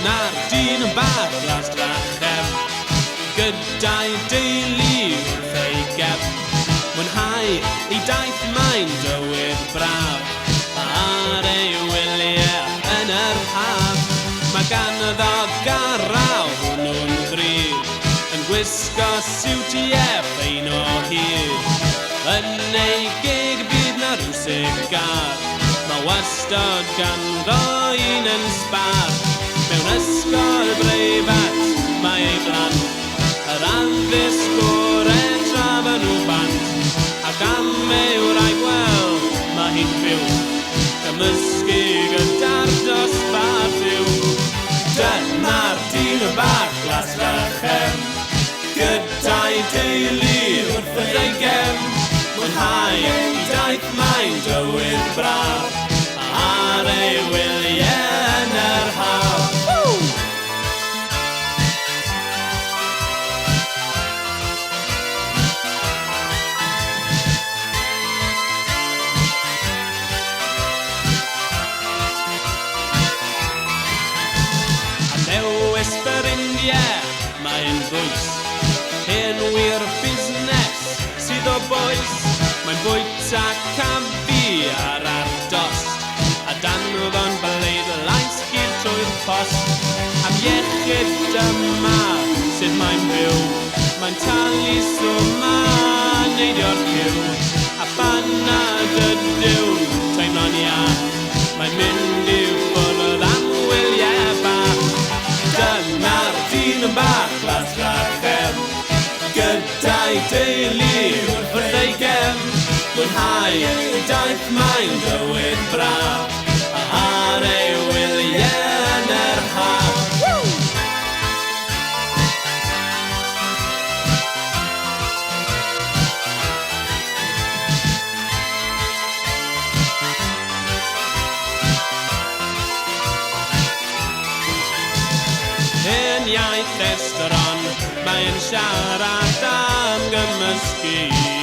Dyna'r dyn yn bach Glas drachem, gyda'i deulu wrth ei gef. Mwynhau ei daith mae'n dywydd braf, ar ei wyliau yn yr haf. Mae ganddo garaw hwnnw'n ddrud, yn gwisgo siwtiau ffein o hyd. Yn ei gig bydd na rhyw sigar, mae wastad ganddo un yn sbar. Mewn ysgol breifat mae ei blant, yr addysg gorau tra fy nhw bant. Ac am ei wraig wel, mae hi'n byw, gymysgu gyda'r dosbarth yw. Dyna'r dyn yn bach Glas drachem, gyda'i deulu wrth ei gem. Mwynhau ei daith mae'n dywydd braf, ar ei wyliau yn yr haf. Mae'n ddwys, hen wir busnes sydd o boes. Mae'n bwyta caffi ar ardost, a danfon bleidlais gyr trwy'r post. Am iechyd yma sydd mae'n byw, mae'n talu swma neidio'r cyw. A pan nad ydyw teimlo'n iach, mae'n mynd i'w bwrdd am wyliau bach. Dyna'r dyn yn bach Glas drachem, gyda'i deulu wrth ei gem. Mwynhau ei daith mae'n dywydd braf, ar ei wyliau yn yr haf. Yn iaith estron, mae'n siarad am gymysgu